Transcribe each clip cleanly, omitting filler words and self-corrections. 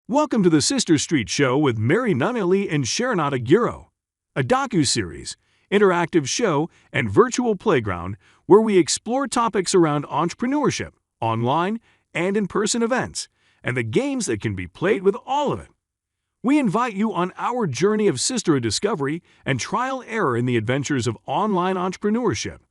Welcome to the Sister Street Show with Mary Nunnally and Sharon Aguirre, a docu-series, interactive show, and virtual playground where we explore topics around entrepreneurship, online and in-person events, and the games that can be played with all of it. We invite you on our journey of sisterhood discovery and trial error in the adventures of online entrepreneurship.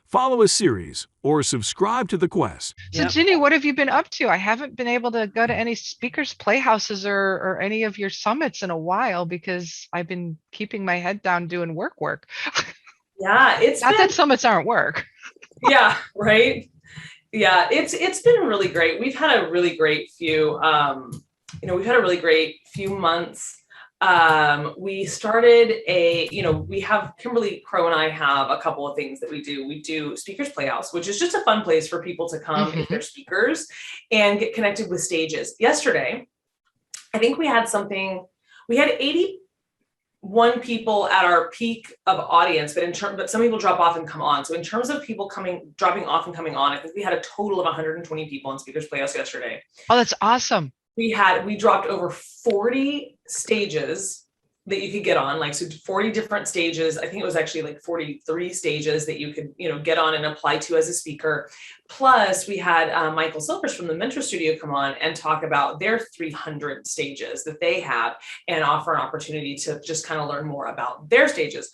Follow a series or subscribe to the quest. So, Ginny, what have you been up to? I haven't been able to go to any speakers, playhouses, or any of your summits in a while because I've been keeping my head down doing work. Yeah, it's not that summits aren't work. Yeah, right. Yeah, it's been really great. We've had a really great few, months. We started we have Kimberly Crow and I have a couple of things that we do. We do Speakers Playhouse, which is just a fun place for people to come if they're speakers and get connected with stages. Yesterday, I think we had 81 people at our peak of audience, but some people drop off and come on. So in terms of people dropping off and coming on, I think we had a total of 120 people in Speakers Playhouse yesterday. Oh, that's awesome. We dropped over 40 stages that you could get on, 40 different stages. I think it was actually 43 stages that you could, get on and apply to as a speaker. Plus we had Michael Silvers from the Mentor Studio come on and talk about their 300 stages that they have and offer an opportunity to just kind of learn more about their stages.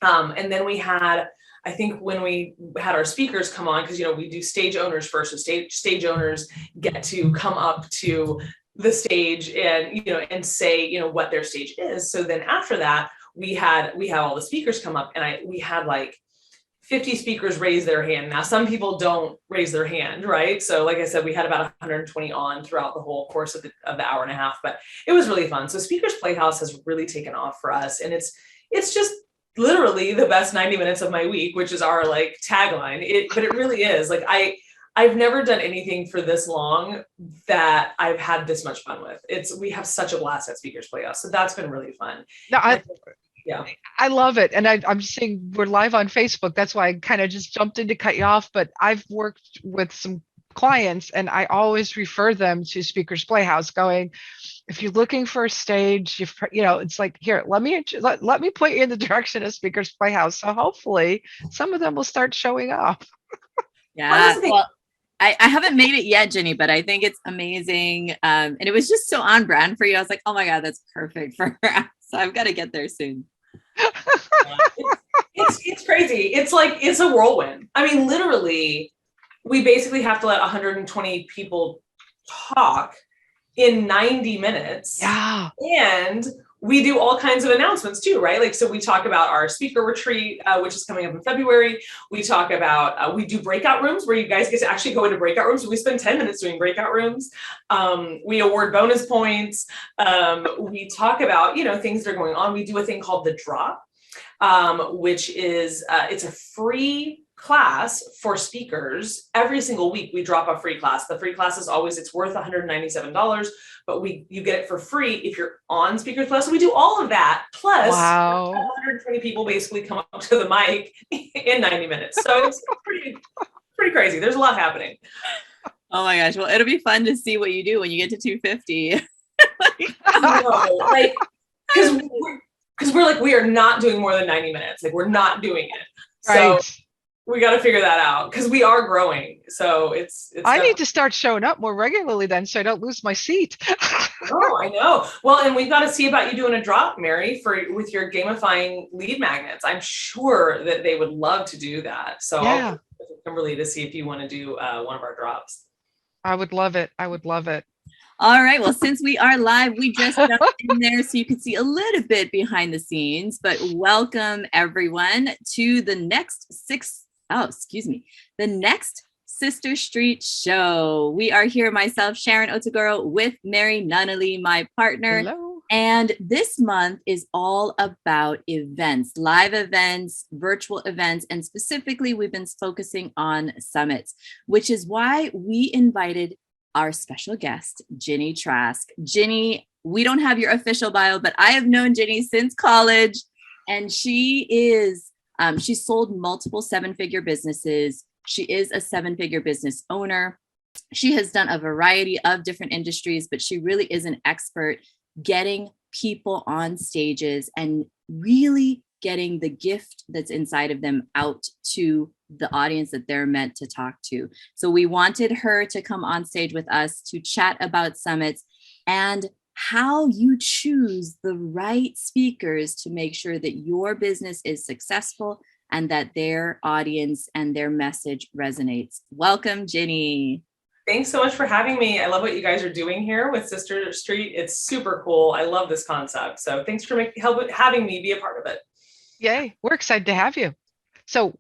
And then we had, I think when we had our speakers come on, because, we do stage owners first. So stage owners get to come up to the stage and, and say, what their stage is. So then after that, we had all the speakers come up and we had 50 speakers raise their hand. Now, some people don't raise their hand, right? So like I said, we had about 120 on throughout the whole course of the hour and a half, but it was really fun. So Speakers Playhouse has really taken off for us. And it's just literally the best 90 minutes of my week, which is our tagline. But it really is. I've never done anything for this long that I've had this much fun with. We have such a blast at Speakers Playhouse. So that's been really fun. No, I love it. And I'm seeing we're live on Facebook. That's why I kind of just jumped in to cut you off. But I've worked with some clients and I always refer them to Speakers Playhouse going, if you're looking for a stage, it's here, let me point you in the direction of Speakers Playhouse. So hopefully some of them will start showing up. Yeah. Well, I haven't made it yet, Ginny, but I think it's amazing. And it was just so on brand for you. I was like, oh my God, that's perfect for her. So I've got to get there soon. It's crazy. It's a whirlwind. I mean, literally, we basically have to let 120 people talk in 90 minutes. Yeah. And we do all kinds of announcements too, right? So we talk about our speaker retreat, which is coming up in February. We talk about, we do breakout rooms where you guys get to actually go into breakout rooms. We spend 10 minutes doing breakout rooms. We award bonus points. We talk about, things that are going on. We do a thing called the drop, which is, it's a free class for speakers. Every single week we drop a free class. The free class is always, it's worth $197, but you get it for free if you're on Speakers Plus. So we do all of that. Plus 120 people basically come up to the mic in 90 minutes. So it's pretty crazy. There's a lot happening. Oh my gosh. Well, it'll be fun to see what you do when you get to 250. Because we are not doing more than 90 minutes. We're not doing it. Right. So we got to figure that out because we are growing. So it's I need to start showing up more regularly then so I don't lose my seat. Oh, I know. Well, and we've got to see about you doing a drop, Mary, with your gamifying lead magnets. I'm sure that they would love to do that. So yeah. I'll with Kimberly to see if you want to do one of our drops. I would love it. All right. Well, since we are live, we just jumped in there so you can see a little bit behind the scenes, but welcome everyone to the next the next Sister Street Show. We are here, myself, Sharon Otagoro, with Mary Nunnally, my partner. Hello. And this month is all about events, live events, virtual events, and specifically we've been focusing on summits, which is why we invited our special guest, Gini Trask. Gini, we don't have your official bio, but I have known Gini since college, and she's sold multiple seven-figure businesses. She is a seven-figure business owner. She has done a variety of different industries, but she really is an expert getting people on stages and really getting the gift that's inside of them out to the audience that they're meant to talk to. So we wanted her to come on stage with us to chat about summits and how you choose the right speakers to make sure that your business is successful and that their audience and their message resonates. Welcome, Gini. Thanks so much for having me. I love what you guys are doing here with Sister Street. It's super cool. I love this concept. So thanks for having me be a part of it. Yay, we're excited to have you. So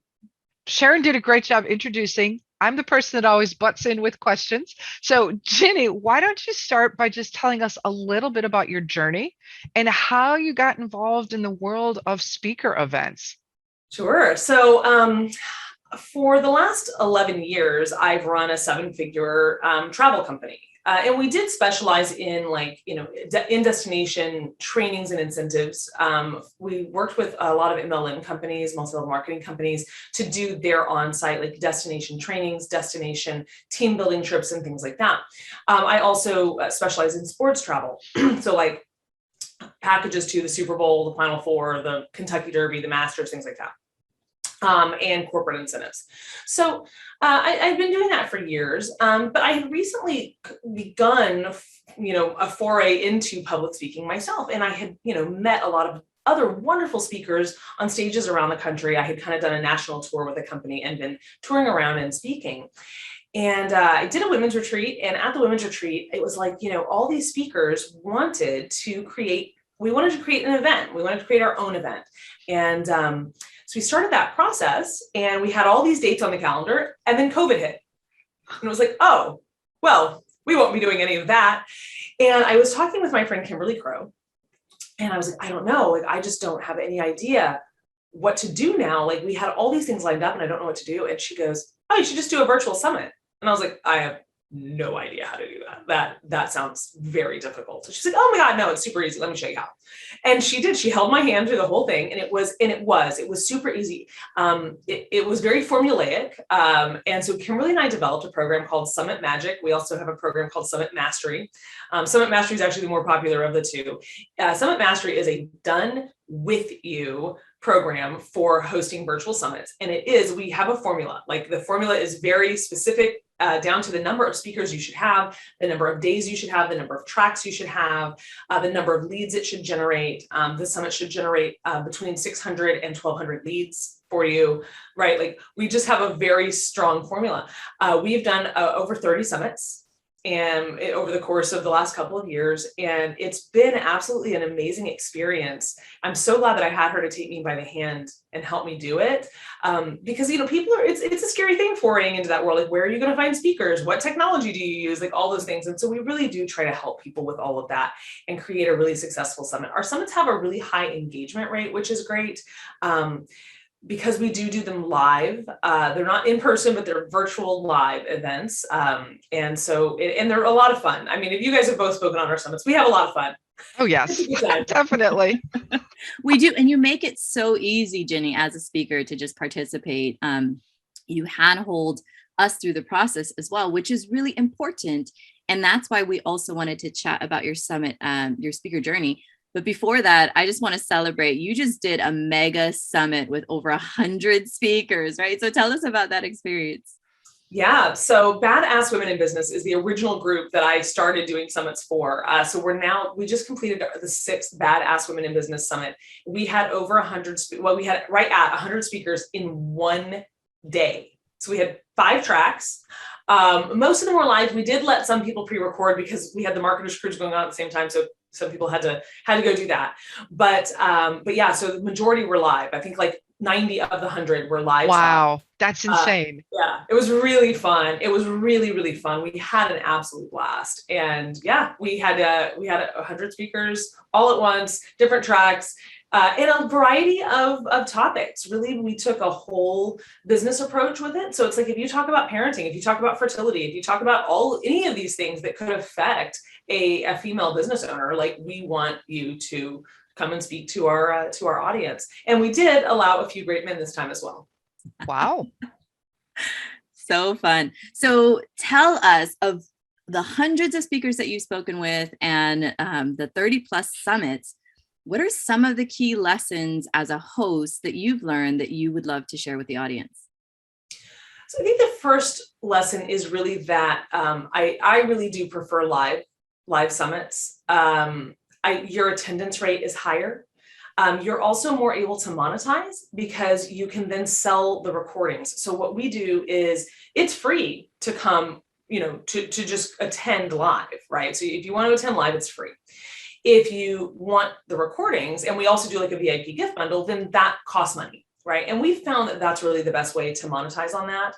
Sharon did a great job introducing. I'm the person that always butts in with questions. So Gini, why don't you start by just telling us a little bit about your journey and how you got involved in the world of speaker events? Sure. So for the last 11 years, I've run a 7-figure travel company. And we did specialize in in destination trainings and incentives. We worked with a lot of MLM companies, multi-level marketing companies, to do their on-site destination trainings, destination team building trips, and things like that. I also specialize in sports travel. So packages to the Super Bowl, the Final Four, the Kentucky Derby, the Masters, things like that. And corporate incentives. So I've been doing that for years, but I had recently begun, a foray into public speaking myself. And I had, met a lot of other wonderful speakers on stages around the country. I had kind of done a national tour with a company and been touring around and speaking. And I did a women's retreat. And at the women's retreat, it was all these speakers wanted to create an event. We wanted to create our own event. And so we started that process and we had all these dates on the calendar, and then COVID hit. And it was oh, well, we won't be doing any of that. And I was talking with my friend Kimberly Crow, and I was I don't know, I just don't have any idea what to do now. We had all these things lined up and I don't know what to do. And she goes, oh, you should just do a virtual summit. And I was I have no idea how to do that. That sounds very difficult. So she's oh my God, no, it's super easy. Let me show you how. And she did. She held my hand through the whole thing, and it was super easy. It was very formulaic. And so Kimberly and I developed a program called Summit Magic. We also have a program called Summit Mastery. Summit Mastery is actually the more popular of the two. Summit Mastery is a done with you program for hosting virtual summits. And we have a formula. The formula is very specific, down to the number of speakers you should have, the number of days you should have, the number of tracks you should have, the number of leads it should generate. The summit should generate between 600 and 1,200 leads for you, right? We just have a very strong formula. We've done over 30 summits and over the course of the last couple of years. And it's been absolutely an amazing experience. I'm so glad that I had her to take me by the hand and help me do it. Because, people it's a scary thing foraying into that world. Where are you going to find speakers? What technology do you use? All those things. And so we really do try to help people with all of that and create a really successful summit. Our summits have a really high engagement rate, which is great. Because we do them live. They're not in person, but they're virtual live events. And they're a lot of fun. I mean, if you guys have both spoken on our summits, we have a lot of fun. Oh, yes, definitely. We do. And you make it so easy, Gini, as a speaker to just participate. You handhold us through the process as well, which is really important. And that's why we also wanted to chat about your summit, your speaker journey. But before that, I just want to celebrate. You just did a mega summit with over 100 speakers, right? So tell us about that experience. Yeah. So Badass Women in Business is the original group that I started doing summits for. So we just completed the 6th Badass Women in Business Summit. We had over 100, we had right at 100 speakers in one day. So we had 5 tracks. Most of them were live. We did let some people pre-record because we had the marketers cruise going on at the same time. So some people had to go do that. But yeah, so the majority were live. I think 90 of the 100 were live. Wow, that's insane. Yeah, it was really fun. It was really, really fun. We had an absolute blast. And yeah, we had 100 speakers all at once, different tracks. And a variety of topics. Really, we took a whole business approach with it. So it's if you talk about parenting, if you talk about fertility, if you talk about any of these things that could affect a female business owner, we want you to come and speak to our audience. And we did allow a few great men this time as well. Wow. So fun. So tell us, of the hundreds of speakers that you've spoken with and the 30 plus summits, what are some of the key lessons as a host that you've learned that you would love to share with the audience? So I think the first lesson is really that I really do prefer live summits. Your attendance rate is higher. You're also more able to monetize because you can then sell the recordings. So what we do is it's free to come, to just attend live, right? So if you want to attend live, it's free. If you want the recordings, and we also do like a VIP gift bundle, then that costs money, right? And we found that that's really the best way to monetize on that.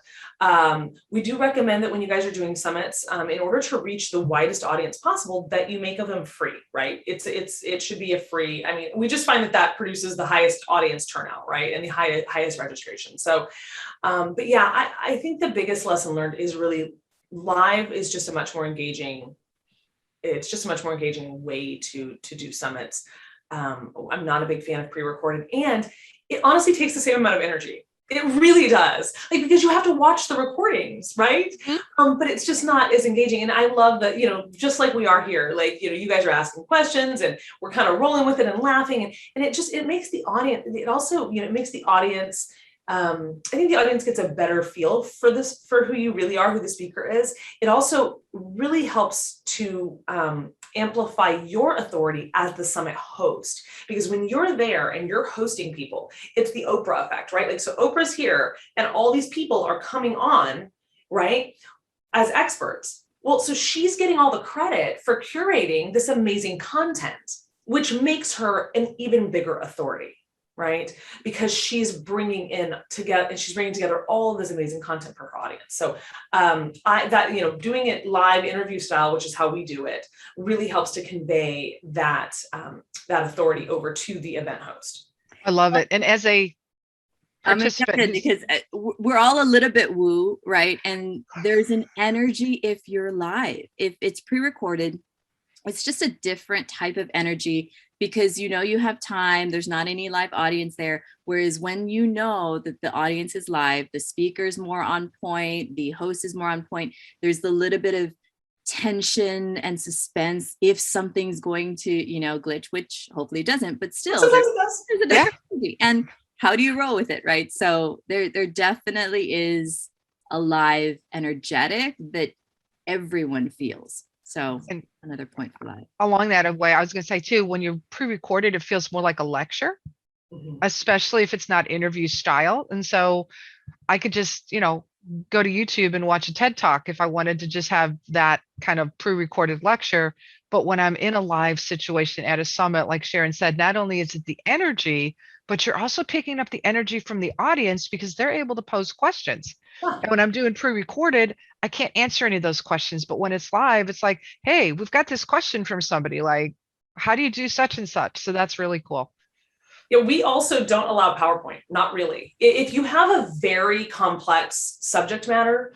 We do recommend that when you guys are doing summits, in order to reach the widest audience possible, that you make of them free, right? It should be a free. I mean, we just find that produces the highest audience turnout, right, and the highest registration. So, but yeah, I think the biggest lesson learned is really live is just a much more engaging. It's just a much more engaging way to do summits. I'm not a big fan of pre-recorded, and it honestly takes the same amount of energy. It really does, like, because you have to watch the recordings, right? But it's just not as engaging. And I love that, just like we are here, like, you guys are asking questions and we're kind of rolling with it and laughing, and it makes the audience. It also, it makes the audience. I think the audience gets a better feel for who you really are, who the speaker is. It also really helps to amplify your authority as the summit host, because when you're there and you're hosting people, it's the Oprah effect, right? Like, so Oprah's here and all these people are coming on, right, as experts. Well, so she's getting all the credit for curating this amazing content, which makes her an even bigger authority, right? Because she's bringing together all of this amazing content for her audience. So doing it live interview style, which is how we do it, really helps to convey that authority over to the event host. I love it. And as a participant, because we're all a little bit woo, right? And there's an energy if you're live. If it's pre-recorded, it's just a different type of energy, because you have time, there's not any live audience there. Whereas when that the audience is live, the speaker's more on point, the host is more on point, there's the little bit of tension and suspense if something's going to, glitch, which hopefully it doesn't, but still there's a different energy. And how do you roll with it, right? So there definitely is a live energetic that everyone feels. So another point for that. Along that way, I was going to say too, when you're pre-recorded, it feels more like a lecture, especially if it's not interview style. And so I could just, go to YouTube and watch a TED Talk if I wanted to just have that kind of pre-recorded lecture. But when I'm in a live situation at a summit, like Sharon said, not only is it the energy, but you're also picking up the energy from the audience because they're able to pose questions. And when I'm doing pre-recorded, I can't answer any of those questions. But when it's live, it's like, hey, we've got this question from somebody, like, how do you do such and such? So that's really cool. Yeah, we also don't allow PowerPoint, not really. If you have a very complex subject matter,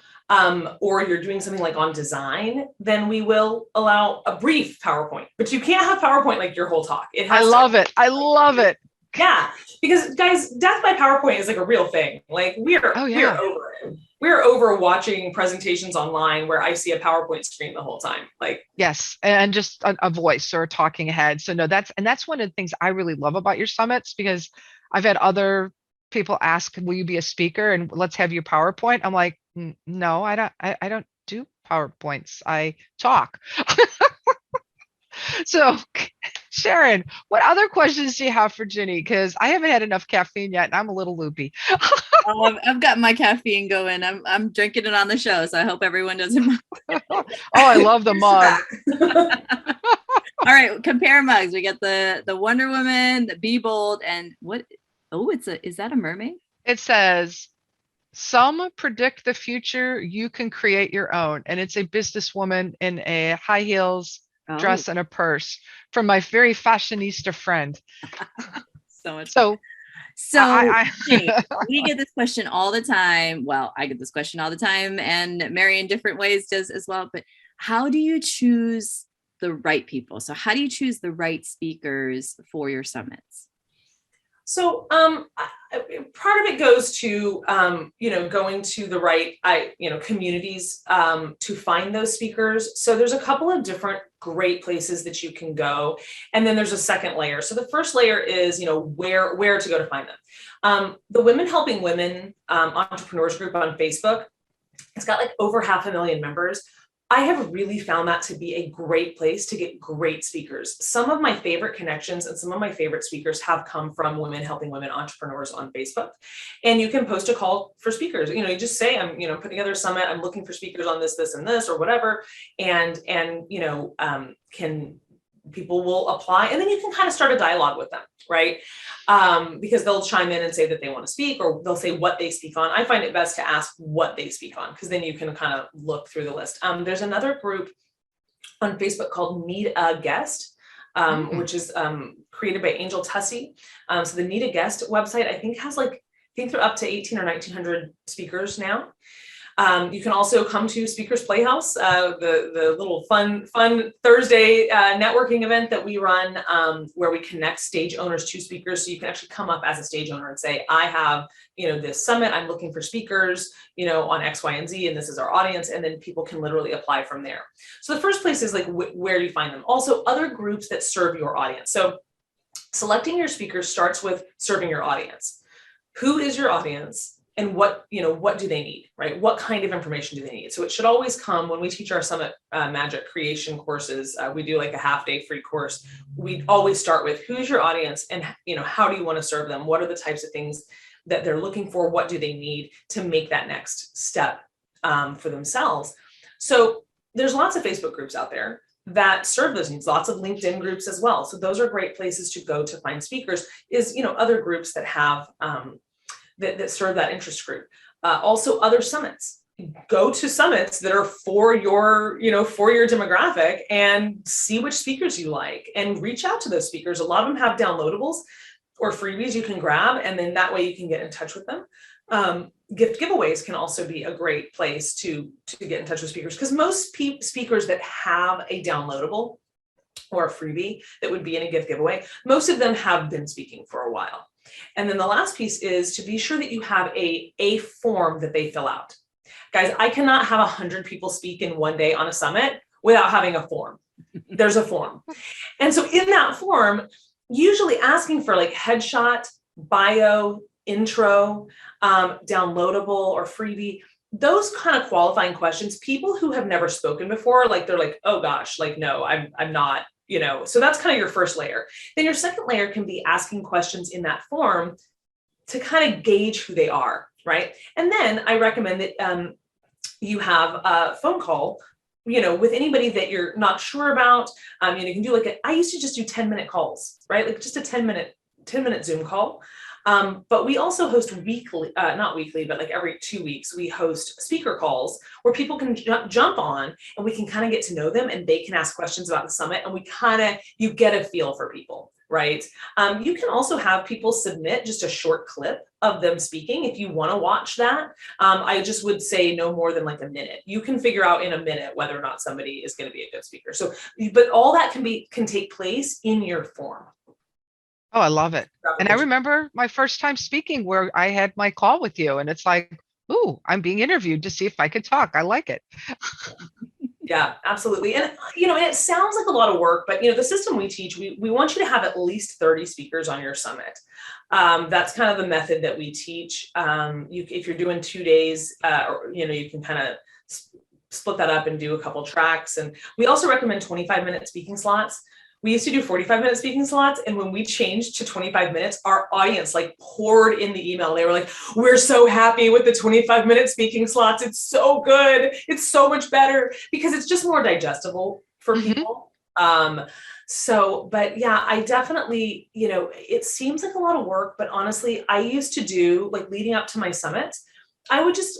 or you're doing something like on design, then we will allow a brief PowerPoint. But you can't have PowerPoint like your whole talk. I love it. Yeah, because guys, death by PowerPoint is like a real thing. Like we're over it. We're over watching presentations online where I see a PowerPoint screen the whole time. Like, yes, and just a voice or a talking head. So no, that's one of the things I really love about your summits, because I've had other people ask, will you be a speaker and let's have your PowerPoint? I'm like, no, I don't do PowerPoints. I talk. So Sharon, what other questions do you have for Gini? Because I haven't had enough caffeine yet and I'm a little loopy. I've got my caffeine going. I'm drinking it on the show, so I hope everyone doesn't mind. Oh, I love the mug. All right, compare mugs. We got the Wonder Woman, the Be Bold, and what? Oh, is that a mermaid? It says, some predict the future, you can create your own. And it's a businesswoman in a high heels dress and a purse from my very fashionista friend. So much. So we get this question all the time. Well, I get this question all the time, and Mary in different ways does as well. But how do you choose the right people? So how do you choose the right speakers for your summits? So part of it goes to, going to the right, communities to find those speakers. So there's a couple of different great places that you can go. And then there's a second layer. So the first layer is, where to go to find them. The Women Helping Women Entrepreneurs group on Facebook, it's got like over 500,000 members. I have really found that to be a great place to get great speakers. Some of my favorite connections and some of my favorite speakers have come from Women Helping Women Entrepreneurs on Facebook. And you can post a call for speakers. You just say, I'm, putting together a summit. I'm looking for speakers on this, this, and this, or whatever. And people will apply, and then you can kind of start a dialogue with them, right? Because they'll chime in and say that they want to speak, or they'll say what they speak on. I find it best to ask what they speak on, because then you can kind of look through the list. There's another group on Facebook called Need a Guest, which is created by Angel Tussey. So the Need a Guest website, I think they're up to 1,800 or 1,900 speakers now. You can also come to Speakers Playhouse, the little fun Thursday networking event that we run, where we connect stage owners to speakers. So you can actually come up as a stage owner and say, I have, this summit, I'm looking for speakers, on X, Y, and Z, and this is our audience. And then people can literally apply from there. So the first place is like, where do you find them? Also, other groups that serve your audience. So selecting your speakers starts with serving your audience. Who is your audience? And what do they need, right? What kind of information do they need? So it should always come when we teach our Summit Magic creation courses. We do like a half-day free course. We always start with who's your audience, and how do you want to serve them? What are the types of things that they're looking for? What do they need to make that next step for themselves? So there's lots of Facebook groups out there that serve those needs, lots of LinkedIn groups as well. So those are great places to go to find speakers, is other groups that have that serve that interest group. Also other summits. Go to summits that are for your demographic and see which speakers you like, and reach out to those speakers. A lot of them have downloadables or freebies you can grab, and then that way you can get in touch with them. Gift giveaways can also be a great place to get in touch with speakers, because most speakers that have a downloadable or a freebie that would be in a gift giveaway, most of them have been speaking for a while. And then the last piece is to be sure that you have a form that they fill out. Guys, I cannot have 100 people speak in one day on a summit without having a form. There's a form. And so in that form, usually asking for like headshot, bio, intro, downloadable or freebie, those kind of qualifying questions. People who have never spoken before, like they're like, oh gosh, like, no, I'm not. So that's kind of your first layer. Then your second layer can be asking questions in that form to kind of gauge who they are, right? And then I recommend that you have a phone call, with anybody that you're not sure about. You can do I used to just do 10-minute calls, right? Like just a 10-minute Zoom call. But we also host weekly, not weekly, but like every 2 weeks, we host speaker calls where people can jump on, and we can kind of get to know them, and they can ask questions about the summit, and you get a feel for people, right? You can also have people submit just a short clip of them speaking if you want to watch that. I just would say no more than like a minute. You can figure out in a minute whether or not somebody is going to be a good speaker. So, but all that can take place in your form. Oh, I love it. And I remember my first time speaking where I had my call with you, and it's like, ooh, I'm being interviewed to see if I could talk. I like it. Yeah, absolutely. And, it sounds like a lot of work, but, the system we teach, we want you to have at least 30 speakers on your summit. That's kind of the method that we teach. If you're doing 2 days, you can kind of split that up and do a couple tracks. And we also recommend 25-minute speaking slots. We used to do 45-minute speaking slots. And when we changed to 25 minutes, our audience poured in the email. They were like, we're so happy with the 25-minute speaking slots. It's so good. It's so much better because it's just more digestible for people. But yeah, I definitely, it seems like a lot of work, but honestly, I used to do leading up to my summit, I would just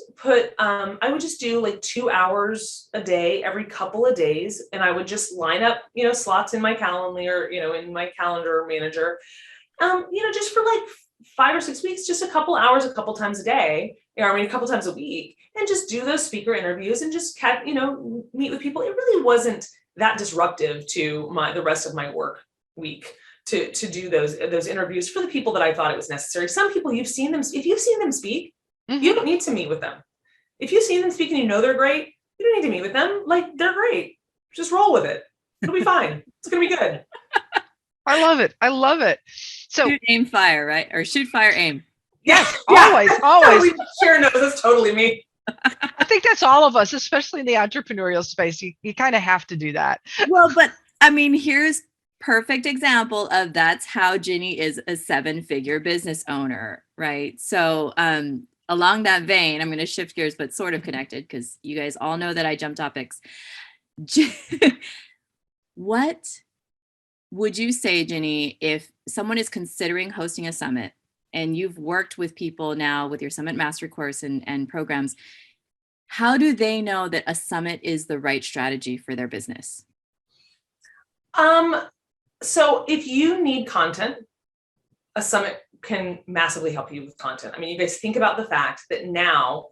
do 2 hours a day, every couple of days. And I would just line up, slots in my calendar, in my calendar manager, just for 5 or 6 weeks, just a couple hours, a couple times a day, a couple times a week, and just do those speaker interviews and just meet with people. It really wasn't that disruptive to the rest of my work week. to do those interviews for the people that I thought it was necessary. Some people you've seen them, if you've seen them speak, you don't need to meet with them. If you've seen them speak and you know they're great, you don't need to meet with them. Like, they're great. Just roll with it. It'll be fine. It's going to be good. I love it. I love it. So shoot, aim, fire, right? Or shoot, fire, aim. Yes, always. Sharon knows that's totally me. I think that's all of us, especially in the entrepreneurial space. You kind of have to do that. Well, but I mean, here's perfect example of that's how Gini is a 7-figure business owner, right? So along that vein, I'm going to shift gears, but sort of connected because you guys all know that I jump topics. What would you say, Gini, if someone is considering hosting a summit and you've worked with people now with your Summit Mastery course and programs, how do they know that a summit is the right strategy for their business? So if you need content, a summit can massively help you with content. I mean, you guys think about the fact that now,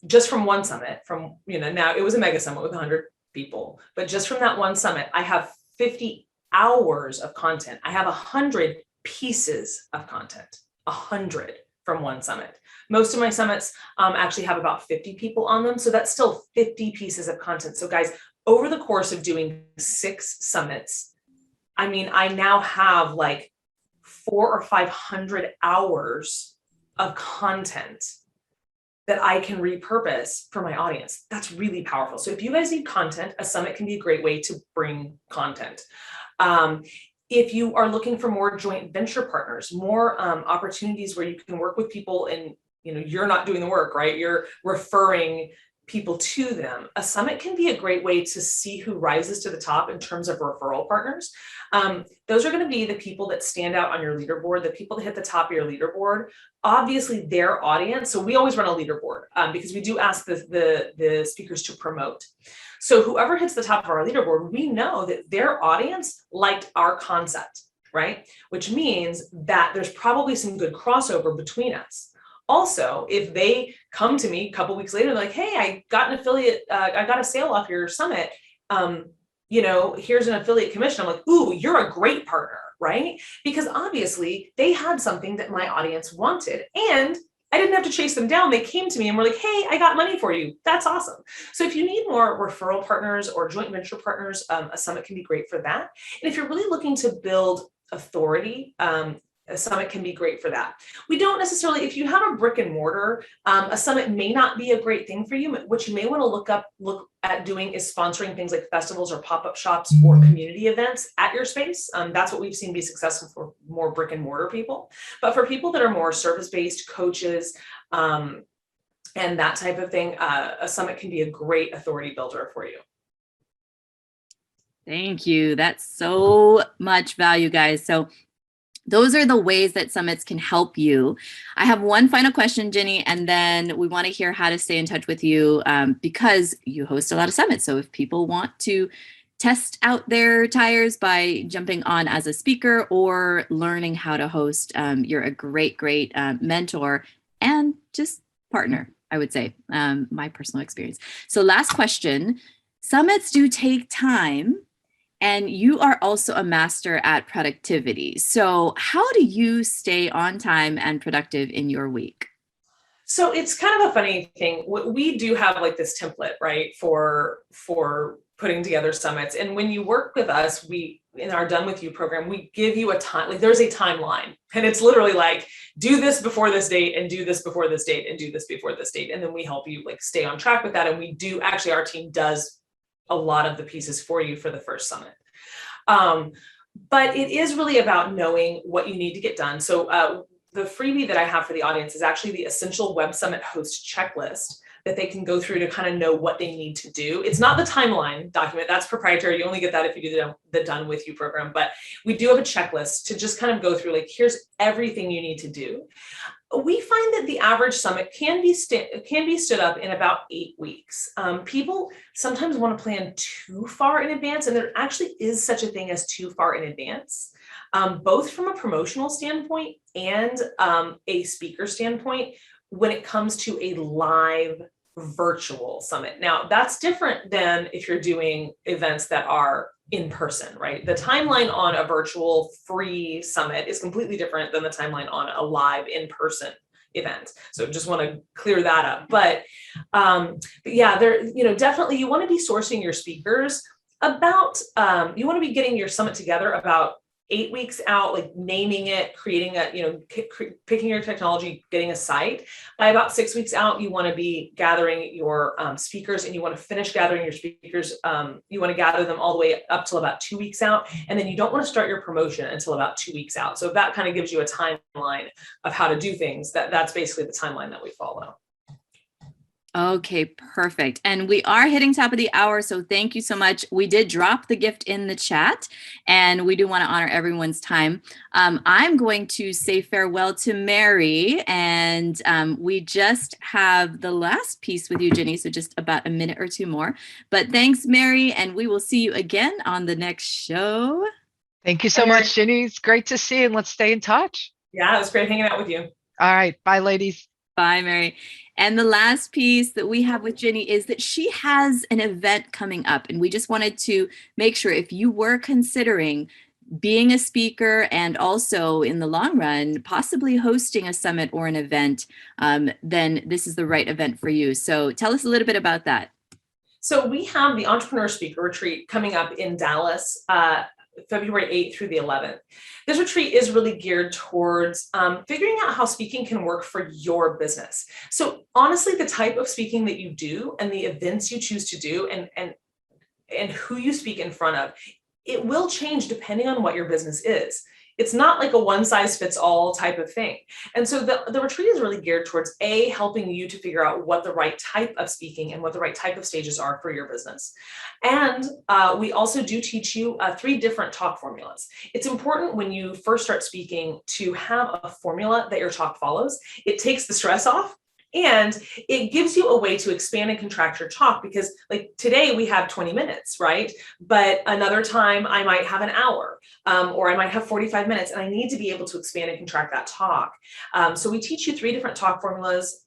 just from one summit, now it was a mega summit with 100 people, but just from that one summit, I have 50 hours of content. I have 100 pieces of content, 100 from one summit. Most of my summits actually have about 50 people on them. So that's still 50 pieces of content. So guys, over the course of doing 6 summits, I mean, I now have like 400 or 500 hours of content that I can repurpose for my audience. That's really powerful. So if you guys need content, a summit can be a great way to bring content. If you are looking for more joint venture partners, more opportunities where you can work with people and you're not doing the work, right? You're referring people to them. A summit can be a great way to see who rises to the top in terms of referral partners. Those are going to be the people that stand out on your leaderboard, the people that hit the top of your leaderboard, obviously their audience. So we always run a leaderboard because we do ask the speakers to promote. So whoever hits the top of our leaderboard, we know that their audience liked our concept, right? Which means that there's probably some good crossover between us. Also, if they come to me a couple weeks later, they're like, hey, I got an affiliate, I got a sale off your summit. Here's an affiliate commission. I'm like, ooh, you're a great partner, right? Because obviously they had something that my audience wanted and I didn't have to chase them down. They came to me and were like, hey, I got money for you. That's awesome. So if you need more referral partners or joint venture partners, a summit can be great for that. And if you're really looking to build authority, a summit can be great for that. We don't necessarily, if you have a brick and mortar, a summit may not be a great thing for you. What you may want to look at doing is sponsoring things like festivals or pop-up shops or community events at your space. That's what we've seen be successful for more brick and mortar people. But for people that are more service-based, coaches, and that type of thing, a summit can be a great authority builder for you. Thank you. That's so much value, guys. So those are the ways that summits can help you. I have one final question, Gini, and then we want to hear how to stay in touch with you because you host a lot of summits. So if people want to test out their tires by jumping on as a speaker or learning how to host, you're a great, great mentor and just partner, I would say, my personal experience. So last question, summits do take time. And you are also a master at productivity. So how do you stay on time and productive in your week? So it's kind of a funny thing. We do have like this template, right, for putting together summits. And when you work with us, in our Done With You program, we give you a time, like there's a timeline. And it's literally like, do this before this date and do this before this date and do this before this date. And then we help you like stay on track with that. And we do, actually, our team does a lot of the pieces for you for the first summit. But it is really about knowing what you need to get done. So the freebie that I have for the audience is actually the Essential Web Summit Host Checklist that they can go through to kind of know what they need to do. It's not the timeline document, that's proprietary. You only get that if you do the Done With You program, but we do have a checklist to just kind of go through, like, here's everything you need to do. We find that the average summit can be stood up in about 8 weeks. People sometimes want to plan too far in advance, and there actually is such a thing as too far in advance, both from a promotional standpoint and a speaker standpoint when it comes to a live virtual summit. Now, that's different than if you're doing events that are in person, right? The timeline on a virtual free summit is completely different than the timeline on a live in-person event. So just want to clear that up. But yeah, there, definitely you want to be sourcing your speakers about, you want to be getting your summit together about 8 weeks out, like naming it, creating a, picking your technology, getting a site. By about 6 weeks out, you want to be gathering your speakers, and you want to finish gathering your speakers. You want to gather them all the way up till about 2 weeks out. And then you don't want to start your promotion until about 2 weeks out. So that kind of gives you a timeline of how to do things. That's basically the timeline that we follow. Okay, perfect. And we are hitting top of the hour, so thank you so much. We did drop the gift in the chat, and we do want to honor everyone's time. I'm going to say farewell to Mary, and we just have the last piece with you, Ginny, so just about a minute or two more. But thanks, Mary, and we will see you again on the next show. Thank you so much, Ginny. It's great to see you, and let's stay in touch. Yeah, it was great hanging out with you. All right. Bye, ladies. Bye, Mary. And the last piece that we have with Ginny is that she has an event coming up, and we just wanted to make sure if you were considering being a speaker and also in the long run, possibly hosting a summit or an event, then this is the right event for you. So tell us a little bit about that. So we have the Entrepreneur Speaker Retreat coming up in Dallas, February 8th through the 11th. This retreat is really geared towards figuring out how speaking can work for your business. So honestly, the type of speaking that you do and the events you choose to do and who you speak in front of, it will change depending on what your business is. It's not like a one size fits all type of thing. And so the retreat is really geared towards helping you to figure out what the right type of speaking and what the right type of stages are for your business. And we also do teach you 3 different talk formulas. It's important when you first start speaking to have a formula that your talk follows. It takes the stress off. And it gives you a way to expand and contract your talk, because like today we have 20 minutes, right? But another time I might have an hour or I might have 45 minutes, and I need to be able to expand and contract that talk. So we teach you 3 different talk formulas.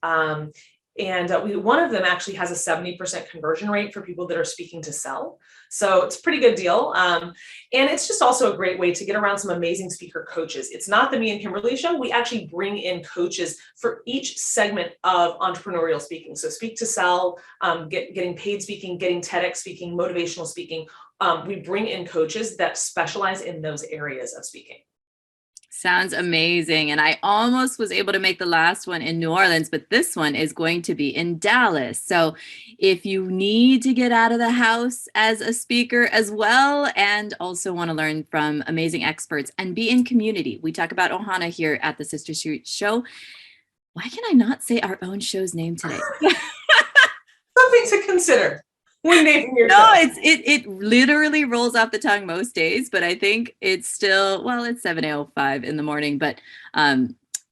And one of them actually has a 70% conversion rate for people that are speaking to sell. So it's a pretty good deal. And it's just also a great way to get around some amazing speaker coaches. It's not the Me and Kimberly show. We actually bring in coaches for each segment of entrepreneurial speaking. So speak to sell, getting paid speaking, getting TEDx speaking, motivational speaking. We bring in coaches that specialize in those areas of speaking. Sounds amazing. And I almost was able to make the last one in New Orleans, but this one is going to be in Dallas. So if you need to get out of the house as a speaker as well, and also want to learn from amazing experts and be in community, we talk about Ohana here at the Sister Street Show. Why can I not say our own show's name today? Something to consider. No, it literally rolls off the tongue most days, but I think it's still, well, it's 7:05 in the morning. But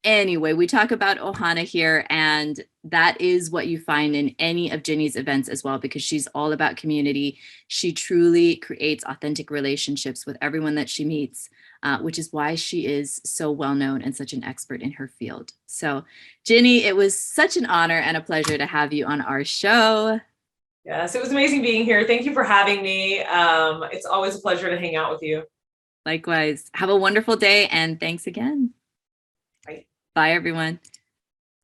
anyway, we talk about Ohana here, and that is what you find in any of Ginny's events as well, because she's all about community. She truly creates authentic relationships with everyone that she meets, which is why she is so well known and such an expert in her field. So, Ginny, it was such an honor and a pleasure to have you on our show. Yes, it was amazing being here. Thank you for having me. It's always a pleasure to hang out with you. Likewise. Have a wonderful day, and thanks again. Bye. Bye, everyone.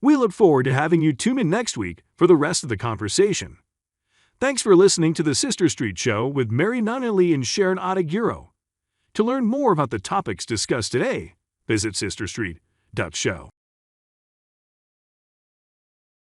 We look forward to having you tune in next week for the rest of the conversation. Thanks for listening to the Sister Street Show with Mary Nunley and Sharon Adagiro. To learn more about the topics discussed today, visit sisterstreet.show.